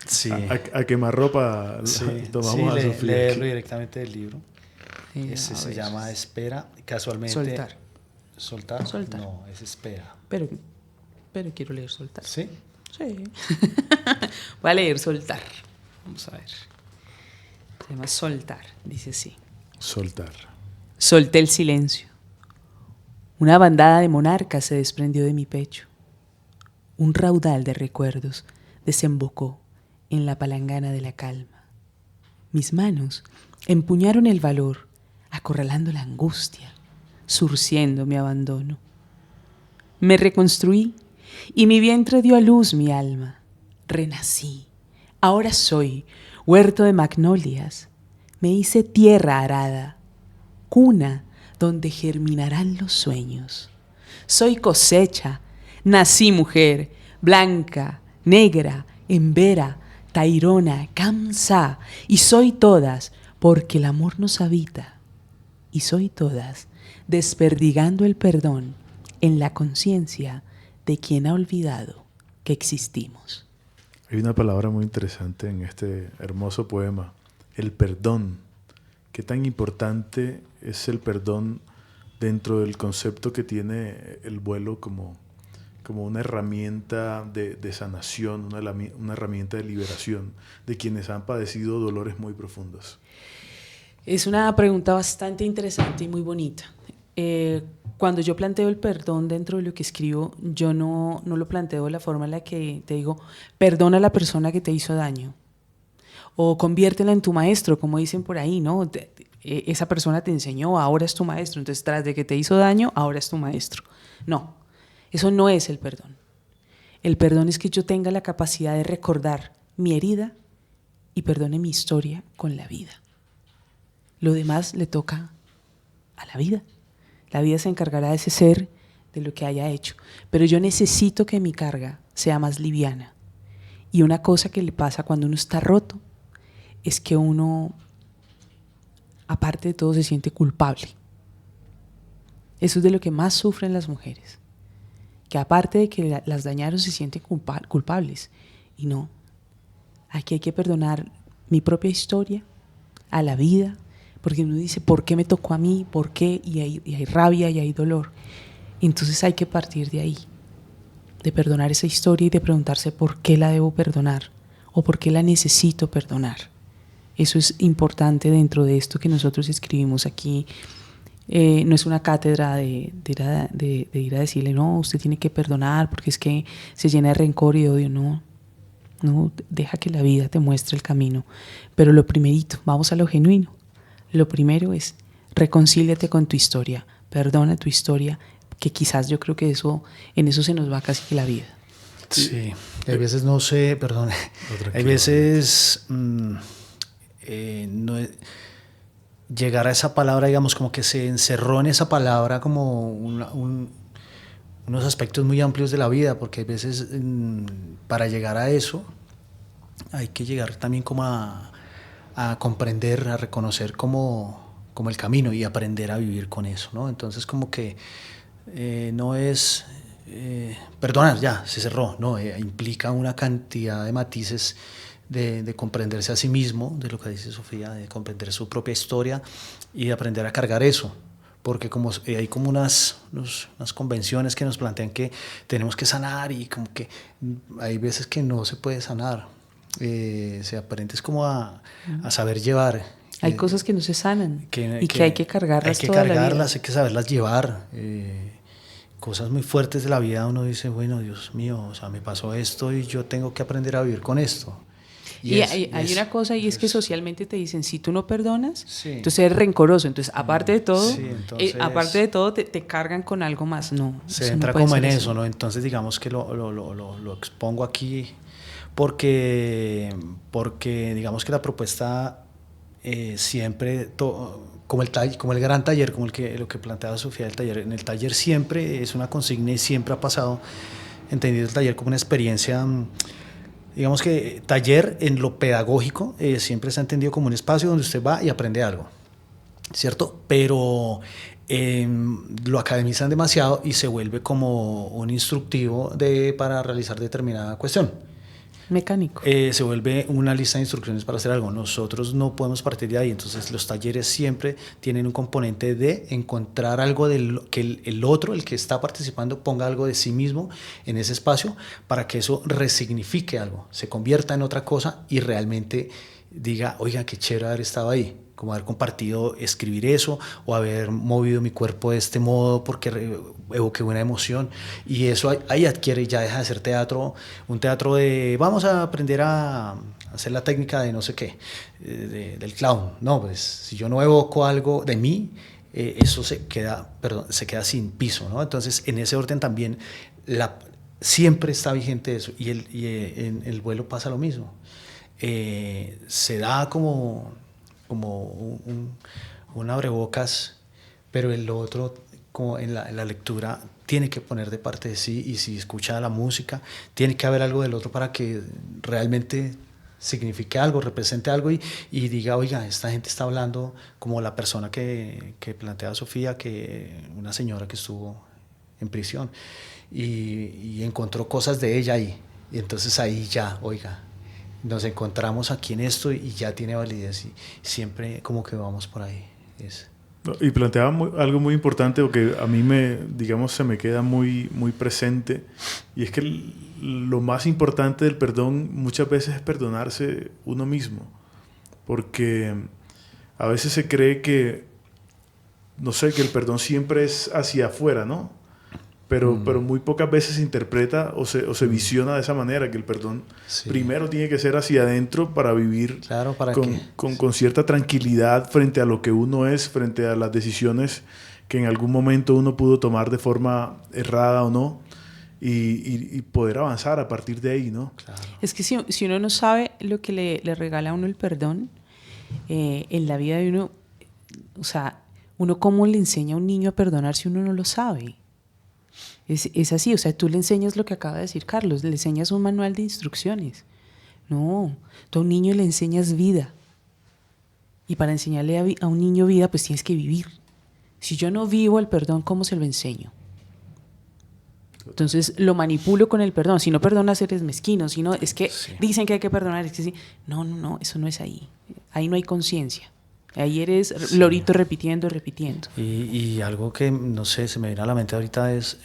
Sí. A quemarropa Sí, tomamos a Sofía. leerlo directamente del libro. Sí, Ese se llama Espera, casualmente. Soltar. ¿Soltar? No, es Espera. Pero quiero leer Soltar. ¿Sí? Sí. Voy a leer Soltar. Vamos a ver. Se llama Soltar. Dice así. Soltar. Solté el silencio. Una bandada de monarcas se desprendió de mi pecho. Un raudal de recuerdos desembocó en la palangana de la calma. Mis manos empuñaron el valor, acorralando la angustia, surciendo mi abandono. Me reconstruí y mi vientre dio a luz mi alma. Renací. Ahora soy huerto de magnolias. Me hice tierra arada, cuna donde germinarán los sueños. Soy cosecha, nací mujer, blanca, negra, embera, tairona, kamsa, y soy todas porque el amor nos habita. Y soy todas desperdigando el perdón en la conciencia de quien ha olvidado que existimos. Hay una palabra muy interesante en este hermoso poema, el perdón. ¿Qué tan importante es el perdón dentro del concepto que tiene el vuelo como una herramienta de sanación, una herramienta de liberación de quienes han padecido dolores muy profundos? Es una pregunta bastante interesante y muy bonita. Cuando yo planteo el perdón dentro de lo que escribo, yo no lo planteo de la forma en la que te digo, perdona a la persona que te hizo daño, o conviértela en tu maestro, como dicen por ahí, ¿no? Esa persona te enseñó, ahora es tu maestro, entonces tras de que te hizo daño, ahora es tu maestro. No, eso no es el perdón. El perdón es que yo tenga la capacidad de recordar mi herida y perdone mi historia con la vida. Lo demás le toca a la vida. La vida se encargará de ese ser, de lo que haya hecho. Pero yo necesito que mi carga sea más liviana. Y una cosa que le pasa cuando uno está roto es que uno, aparte de todo, se siente culpable. Eso es de lo que más sufren las mujeres. Que aparte de que las dañaron, se sienten culpables. Y no. Aquí hay que perdonar mi propia historia, a la vida, porque uno dice, ¿por qué me tocó a mí? ¿Por qué? Y hay rabia y hay dolor. Entonces hay que partir de ahí, de perdonar esa historia y de preguntarse por qué la debo perdonar o por qué la necesito perdonar. Eso es importante dentro de esto que nosotros escribimos aquí. No es una cátedra de ir a decirle, no, usted tiene que perdonar porque es que se llena de rencor y de odio. No, deja que la vida te muestre el camino. Pero lo primerito, vamos a lo genuino. Lo primero es reconcíliate con tu historia, perdona tu historia, que quizás yo creo que en eso se nos va casi que la vida. Sí, hay veces no sé, perdón, hay veces llegar a esa palabra, digamos, como que se encerró en esa palabra como unos aspectos muy amplios de la vida, porque a veces para llegar a eso hay que llegar también como a comprender, a reconocer como el camino y aprender a vivir con eso, ¿no? Entonces como que no es perdonar, ya, se cerró, no, implica una cantidad de matices de comprenderse a sí mismo, de lo que dice Sofía, de comprender su propia historia y de aprender a cargar eso. Porque como hay como unas convenciones que nos plantean que tenemos que sanar y como que hay veces que no se puede sanar. Se aprende es como a saber llevar. Hay cosas que no se sanan y que hay que cargarlas toda la vida. Hay que saberlas llevar. Cosas muy fuertes de la vida, uno dice, bueno, Dios mío, o sea, me pasó esto y yo tengo que aprender a vivir con esto. Y hay una cosa y es que socialmente te dicen, si tú no perdonas, sí, entonces eres rencoroso. Entonces, aparte de todo, sí, entonces, aparte de todo te cargan con algo más. No, se entra no como en eso, ¿no? Entonces, digamos que lo expongo aquí porque digamos que la propuesta siempre, como el gran taller, como lo que planteaba Sofía del taller, en el taller siempre es una consigna y siempre ha pasado, entendido el taller como una experiencia. Digamos que taller en lo pedagógico siempre se ha entendido como un espacio donde usted va y aprende algo, ¿cierto? Pero lo academizan demasiado y se vuelve como un instructivo para realizar determinada cuestión. Mecánico. Se vuelve una lista de instrucciones para hacer algo. Nosotros no podemos partir de ahí. Entonces los talleres siempre tienen un componente de encontrar algo que el otro, el que está participando, ponga algo de sí mismo en ese espacio para que eso resignifique algo, se convierta en otra cosa y realmente diga, oiga, qué chévere haber estado ahí, como haber compartido, escribir eso o haber movido mi cuerpo de este modo porque evoqué una emoción, y eso ahí adquiere, ya deja de ser teatro, un teatro de vamos a aprender a hacer la técnica de no sé qué, del clown. No, pues si yo no evoco algo de mí, eso se queda sin piso, ¿no? Entonces en ese orden también siempre está vigente eso, y en el vuelo pasa lo mismo. Se da como un abrebocas, pero el otro, como en la lectura, tiene que poner de parte de sí, y si escucha la música, tiene que haber algo del otro para que realmente signifique algo, represente algo y diga, oiga, esta gente está hablando como la persona que plantea Sofía, que una señora que estuvo en prisión y encontró cosas de ella ahí, y entonces ahí ya, oiga, nos encontramos aquí en esto y ya tiene validez, y siempre como que vamos por ahí. Y planteaba algo muy importante, o que a mí se me queda muy, muy presente, y es que lo más importante del perdón muchas veces es perdonarse uno mismo, porque a veces se cree que, no sé, que el perdón siempre es hacia afuera, ¿no? Pero muy pocas veces se interpreta o se visiona de esa manera, que el perdón primero tiene que ser hacia adentro para vivir con cierta tranquilidad frente a lo que uno es, frente a las decisiones que en algún momento uno pudo tomar de forma errada o no, y poder avanzar a partir de ahí, ¿no? Claro. Es que si uno no sabe lo que le regala a uno el perdón, en la vida de uno, o sea, uno cómo le enseña a un niño a perdonar si uno no lo sabe. Es así, o sea, tú le enseñas lo que acaba de decir Carlos, le enseñas un manual de instrucciones. No, tú a un niño le enseñas vida. Y para enseñarle a un niño vida, pues tienes que vivir. Si yo no vivo el perdón, ¿cómo se lo enseño? Entonces lo manipulo con el perdón. Si no perdonas, eres mezquino. Si no, es que dicen que hay que perdonar. Es que sí. No, eso no es ahí. Ahí no hay conciencia. Ahí eres lorito repitiendo. Y algo que, no sé, se me viene a la mente ahorita es,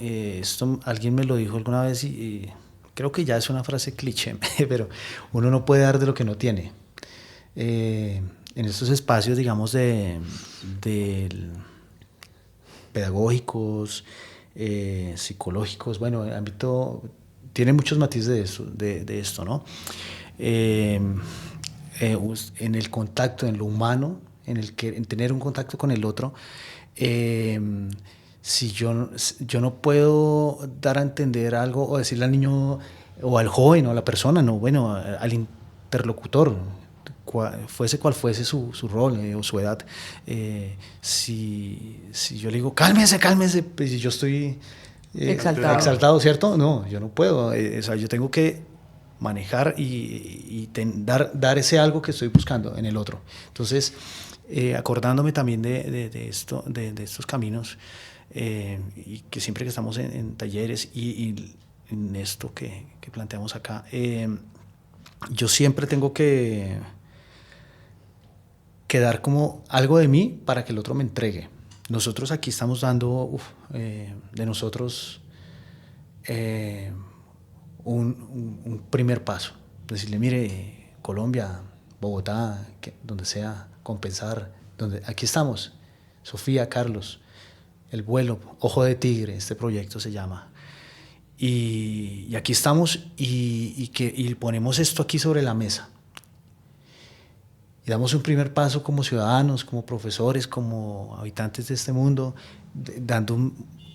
esto alguien me lo dijo alguna vez y creo que ya es una frase cliché, pero uno no puede dar de lo que no tiene. En estos espacios, digamos, de pedagógicos, psicológicos, bueno, el ámbito tiene muchos matices de esto, ¿no? En el contacto, en lo humano, en tener un contacto con el otro, si yo no puedo dar a entender algo o decirle al niño o al joven o a la persona, no, bueno, al interlocutor, fuese cual fuese su rol o su edad, si yo le digo, cálmese, pues yo estoy exaltado, ¿cierto? No, yo no puedo. O sea, yo tengo que manejar y dar ese algo que estoy buscando en el otro. Entonces, acordándome también de estos caminos, y que siempre que estamos en talleres y en esto que planteamos acá, yo siempre tengo que dar como algo de mí para que el otro me entregue. Nosotros aquí estamos dando de nosotros un primer paso. Decirle, mire, Colombia, Bogotá, donde sea, compensar, aquí estamos. Sofía, Carlos, el vuelo, Ojo de Tigre, este proyecto se llama. Y aquí estamos y ponemos esto aquí sobre la mesa. Y damos un primer paso como ciudadanos, como profesores, como habitantes de este mundo,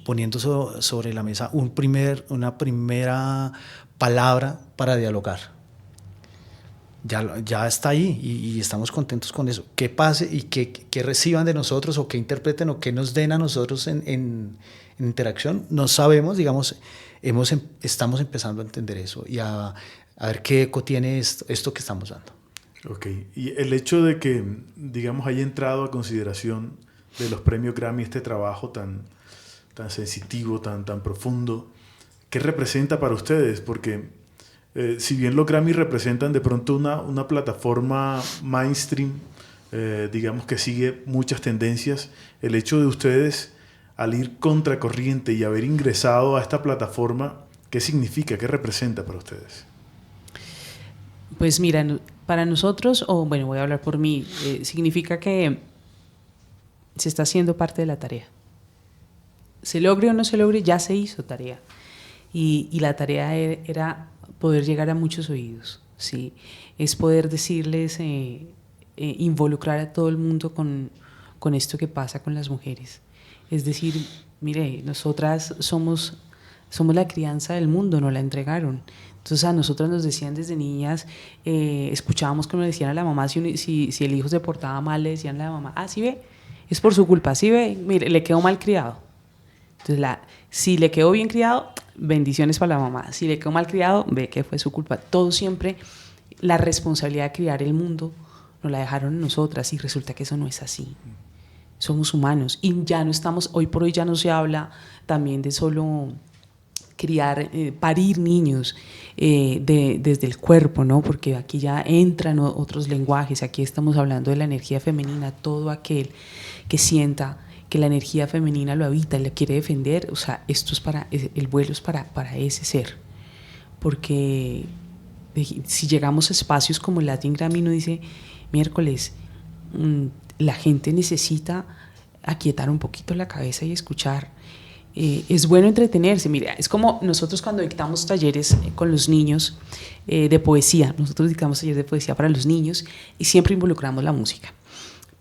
poniendo sobre la mesa una primera palabra para dialogar. Ya está ahí y estamos contentos con eso. Que pase y que reciban de nosotros o que interpreten o que nos den a nosotros en interacción, no sabemos, digamos, estamos empezando a entender eso y a ver qué eco tiene esto que estamos dando. Ok, y el hecho de que, digamos, haya entrado a consideración de los premios Grammy este trabajo tan sensitivo, tan profundo, ¿qué representa para ustedes? Porque si bien los Grammy representan de pronto una plataforma mainstream, digamos que sigue muchas tendencias, el hecho de ustedes al ir contracorriente y haber ingresado a esta plataforma, ¿qué significa? ¿Qué representa para ustedes? Pues mira, para nosotros, voy a hablar por mí, significa que se está haciendo parte de la tarea. Se logre o no se logre, ya se hizo tarea. Y la tarea era poder llegar a muchos oídos, ¿sí? Es poder decirles, involucrar a todo el mundo con esto que pasa con las mujeres. Es decir, mire, nosotras somos la crianza del mundo, nos la entregaron. Entonces a nosotras nos decían desde niñas, escuchábamos que nos decían a la mamá, si el hijo se portaba mal, le decían a la mamá, sí ve, es por su culpa, sí ve, mire, le quedó mal criado. Entonces si le quedó bien criado, bendiciones para la mamá. Si le quedó mal criado, ve que fue su culpa. Todo siempre, la responsabilidad de criar el mundo, nos la dejaron a nosotras y resulta que eso no es así. Somos humanos y ya no estamos, hoy por hoy ya no se habla también de solo criar, parir niños desde el cuerpo, ¿no? Porque aquí ya entran otros lenguajes, aquí estamos hablando de la energía femenina, todo aquel que sienta que la energía femenina lo habita y le quiere defender, o sea, el vuelo es para ese ser, porque si llegamos a espacios como el Latin Grammy, uno dice, miércoles, la gente necesita aquietar un poquito la cabeza y escuchar. Es bueno entretenerse. Mira, es como nosotros cuando dictamos talleres con los niños de poesía. Nosotros dictamos talleres de poesía para los niños y siempre involucramos la música.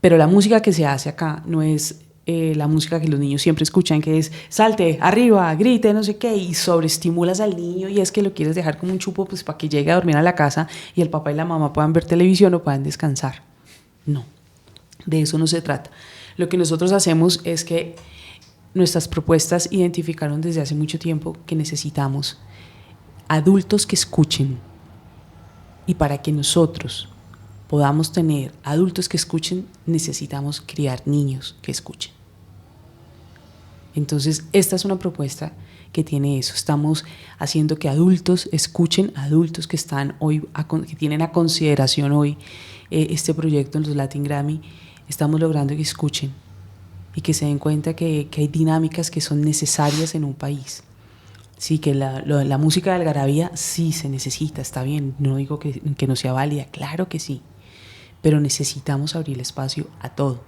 Pero la música que se hace acá no es la música que los niños siempre escuchan, que es salte, arriba, grite, no sé qué, y sobreestimulas al niño y es que lo quieres dejar como un chupo pues, para que llegue a dormir a la casa y el papá y la mamá puedan ver televisión o puedan descansar. No, de eso no se trata. Lo que nosotros hacemos es que nuestras propuestas identificaron desde hace mucho tiempo que necesitamos adultos que escuchen, y para que nosotros podamos tener adultos que escuchen necesitamos criar niños que escuchen. Entonces esta es una propuesta que tiene eso. Estamos haciendo que adultos escuchen, adultos que están hoy que tienen a consideración hoy este proyecto en los Latin Grammy. Estamos logrando que escuchen y que se den cuenta que hay dinámicas que son necesarias en un país. Sí, que la música de algarabía sí se necesita, está bien, no digo que no sea válida, claro que sí, pero necesitamos abrir el espacio a todo,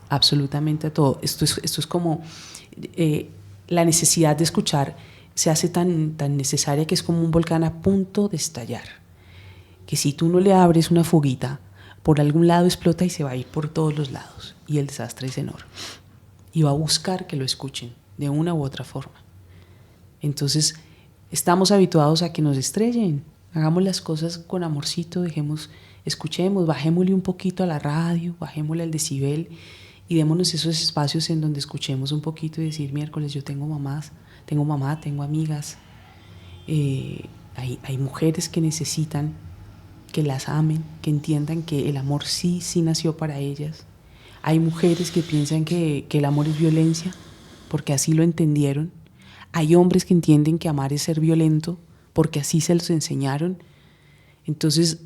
absolutamente a todo. Esto es como la necesidad de escuchar se hace tan necesaria que es como un volcán a punto de estallar, que si tú no le abres una fuguita, por algún lado explota y se va a ir por todos los lados y el desastre es enorme. Y va a buscar que lo escuchen de una u otra forma. Entonces, estamos habituados a que nos estrellen. Hagamos las cosas con amorcito, dejemos escuchemos, bajémosle un poquito a la radio, bajémosle al decibel y démonos esos espacios en donde escuchemos un poquito y decir, miércoles, yo tengo mamá, tengo amigas, hay mujeres que necesitan que las amen, que entiendan que el amor sí nació para ellas. Hay mujeres que piensan que el amor es violencia, porque así lo entendieron. Hay hombres que entienden que amar es ser violento, porque así se los enseñaron. Entonces,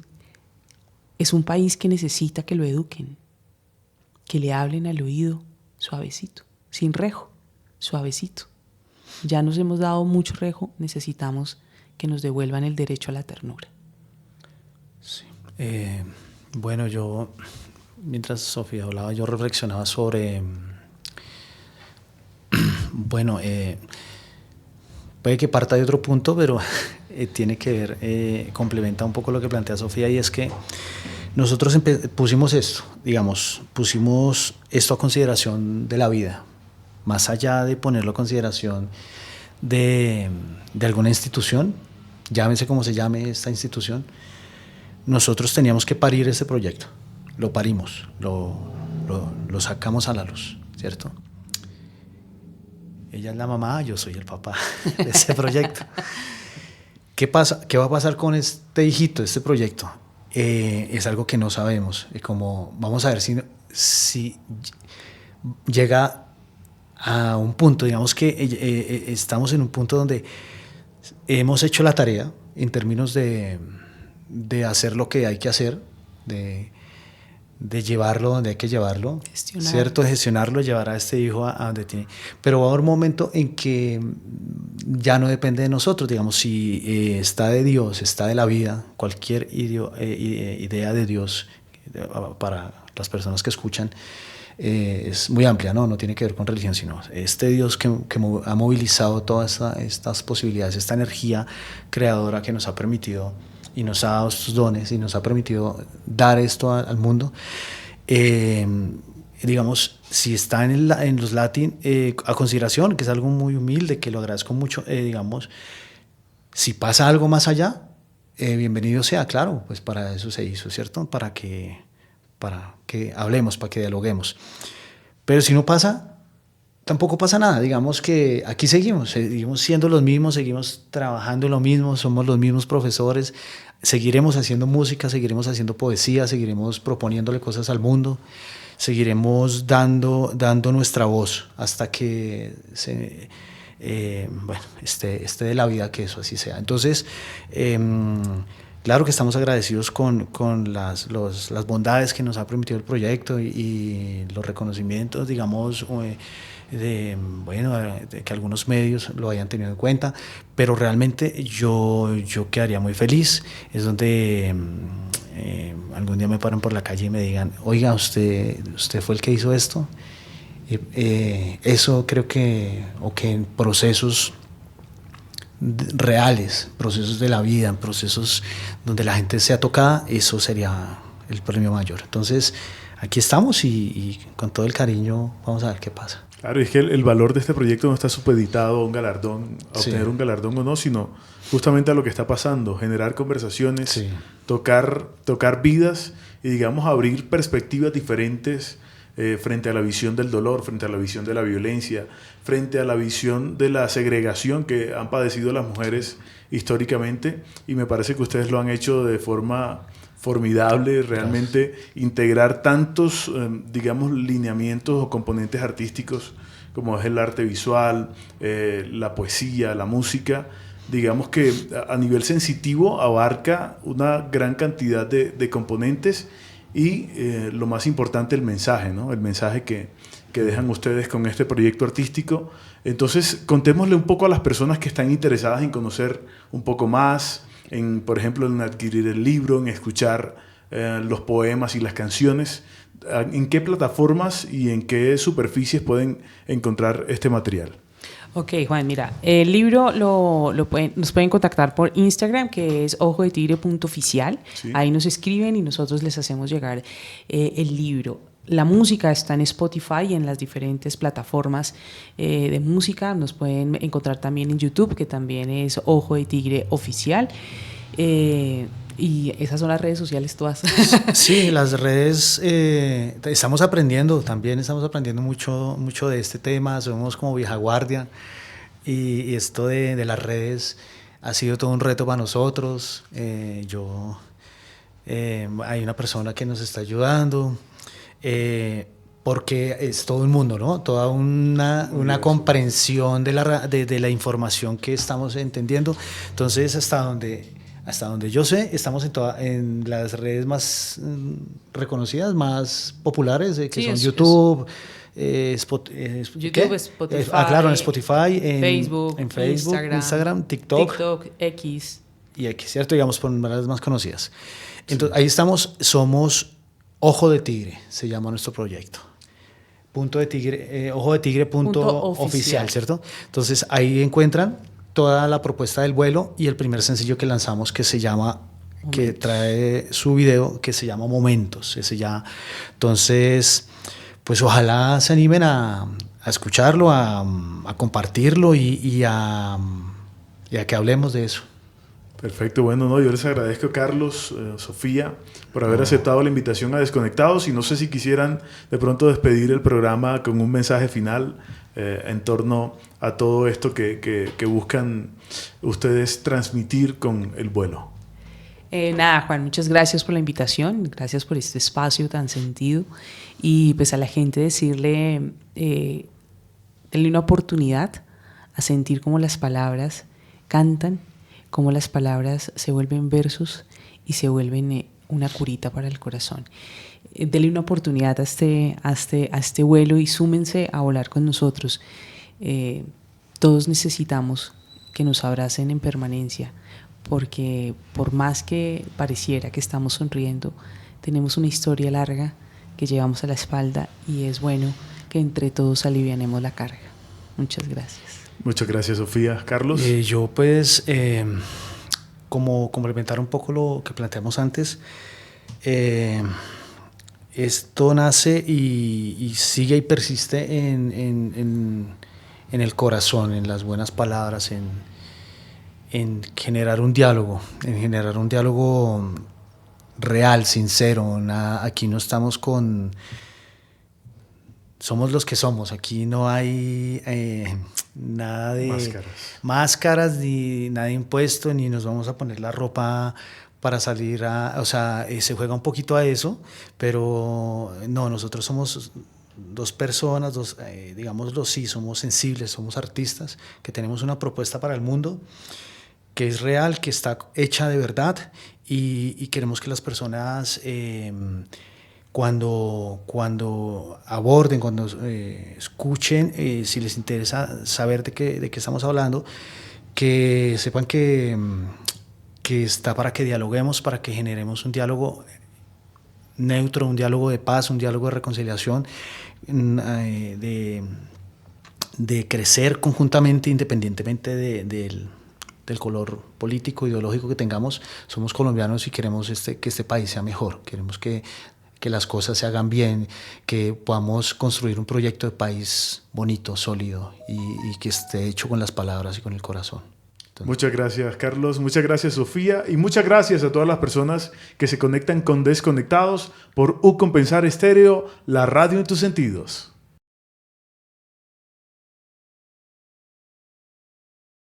es un país que necesita que lo eduquen, que le hablen al oído suavecito, sin rejo, suavecito. Ya nos hemos dado mucho rejo, necesitamos que nos devuelvan el derecho a la ternura. Sí. Bueno, yo, mientras Sofía hablaba, yo reflexionaba sobre, bueno, puede que parta de otro punto, pero tiene que ver, complementa un poco lo que plantea Sofía, y es que nosotros pusimos esto a consideración de la vida, más allá de ponerlo a consideración de alguna institución, llámese como se llame esta institución. Nosotros teníamos que parir este proyecto, lo parimos, lo sacamos a la luz, ¿cierto? Ella es la mamá, yo soy el papá de ese proyecto. ¿Qué pasa? ¿Qué va a pasar con este hijito, este proyecto? Es algo que no sabemos. Como vamos a ver si llega a un punto, digamos que estamos en un punto donde hemos hecho la tarea en términos de hacer lo que hay que hacer, de llevarlo donde hay que llevarlo, ¿cierto? Gestionarlo, llevar a este hijo a donde tiene. Pero va a haber un momento en que ya no depende de nosotros, digamos, si está de Dios, está de la vida, cualquier idea de Dios para las personas que escuchan es muy amplia, ¿no? No tiene que ver con religión, sino este Dios que ha movilizado todas estas posibilidades, esta energía creadora que nos ha permitido y nos ha dado estos dones y nos ha permitido dar esto al mundo. Digamos, si está en los Latin, a consideración, que es algo muy humilde, que lo agradezco mucho, digamos, si pasa algo más allá, bienvenido sea, claro, pues para eso se hizo, ¿cierto? Para que hablemos, para que dialoguemos. Pero si no pasa, tampoco pasa nada. Digamos que aquí seguimos siendo los mismos, seguimos trabajando lo mismo, somos los mismos profesores, seguiremos haciendo música, seguiremos haciendo poesía, seguiremos proponiéndole cosas al mundo, seguiremos dando nuestra voz hasta que esté de la vida que eso así sea. Entonces, claro que estamos agradecidos con las bondades que nos ha permitido el proyecto y los reconocimientos, digamos, de que algunos medios lo hayan tenido en cuenta, pero realmente yo quedaría muy feliz. Es donde algún día me paran por la calle y me digan, oiga, usted fue el que hizo esto. Eso creo que en procesos reales, procesos de la vida, en procesos donde la gente sea tocada, eso sería el premio mayor. Entonces, aquí estamos y con todo el cariño vamos a ver qué pasa. Claro, es que el valor de este proyecto no está supeditado a un galardón, a obtener un galardón o no, sino justamente a lo que está pasando, generar conversaciones, tocar vidas y, digamos, abrir perspectivas diferentes frente a la visión del dolor, frente a la visión de la violencia, frente a la visión de la segregación que han padecido las mujeres históricamente, y me parece que ustedes lo han hecho de forma formidable, realmente integrar tantos, digamos, lineamientos o componentes artísticos como es el arte visual, la poesía, la música. Digamos que a nivel sensitivo abarca una gran cantidad de componentes y lo más importante, el mensaje, ¿no? El mensaje que dejan ustedes con este proyecto artístico. Entonces, contémosle un poco a las personas que están interesadas en conocer un poco más, por ejemplo, en adquirir el libro, en escuchar los poemas y las canciones. ¿En qué plataformas y en qué superficies pueden encontrar este material? Ok, Juan, mira, el libro nos pueden contactar por Instagram, que es ojodetigre.oficial. Sí. Ahí nos escriben y nosotros les hacemos llegar el libro. La música está en Spotify y en las diferentes plataformas de música. Nos pueden encontrar también en YouTube, que también es Ojo de Tigre Oficial. Y esas son las redes sociales todas. Sí, las redes, estamos aprendiendo, también estamos aprendiendo mucho de este tema, somos como vieja guardia y esto de las redes ha sido todo un reto para nosotros. Hay una persona que nos está ayudando, porque es todo un mundo, ¿no? Toda una comprensión de la información que estamos entendiendo. Entonces, hasta donde yo sé, estamos en las redes más reconocidas, más populares, que son YouTube, YouTube, Spotify, claro, en Spotify, en Facebook, Instagram, TikTok, X. Y X, ¿cierto? Digamos, por las más conocidas. Entonces, ahí estamos, somos Ojo de Tigre, se llama nuestro proyecto. Punto de tigre, ojo de tigre punto oficial, ¿cierto? Entonces, ahí encuentran toda la propuesta del vuelo y el primer sencillo que lanzamos que trae su video, que se llama Momentos. Entonces, pues ojalá se animen a escucharlo, a compartirlo y a que hablemos de eso. Perfecto, bueno, no, yo les agradezco, Carlos, Sofía, por haber aceptado la invitación a Desconectados, y no sé si quisieran de pronto despedir el programa con un mensaje final en torno a todo esto que buscan ustedes transmitir con el vuelo. Nada, Juan, muchas gracias por la invitación, gracias por este espacio tan sentido, y pues a la gente decirle, denle una oportunidad a sentir cómo las palabras cantan, cómo las palabras se vuelven versos y se vuelven una curita para el corazón. Denle una oportunidad a este vuelo y súmense a volar con nosotros. Todos necesitamos que nos abracen en permanencia, porque por más que pareciera que estamos sonriendo, tenemos una historia larga que llevamos a la espalda y es bueno que entre todos alivianemos la carga. Muchas gracias. Muchas gracias, Sofía. Carlos. Yo pues, como complementar un poco lo que planteamos antes, esto nace y sigue y persiste en el corazón, en las buenas palabras, en generar un diálogo, real, sincero. Aquí no estamos somos los que somos, aquí no hay nada de máscaras, ni nada impuesto, ni nos vamos a poner la ropa para salir se juega un poquito a eso, pero no, nosotros somos dos personas, digámoslo así, somos sensibles, somos artistas, que tenemos una propuesta para el mundo, que es real, que está hecha de verdad, y queremos que las personas cuando aborden, cuando escuchen, si les interesa saber de qué estamos hablando, que sepan que está para que dialoguemos, para que generemos un diálogo neutro, un diálogo de paz, un diálogo de reconciliación, de crecer conjuntamente, independientemente del color político, ideológico que tengamos. Somos colombianos y queremos que este país sea mejor, queremos que las cosas se hagan bien, que podamos construir un proyecto de país bonito, sólido y que esté hecho con las palabras y con el corazón. Entonces, muchas gracias, Carlos. Muchas gracias, Sofía. Y muchas gracias a todas las personas que se conectan con Desconectados por Ucompensar Estéreo, la radio en tus sentidos.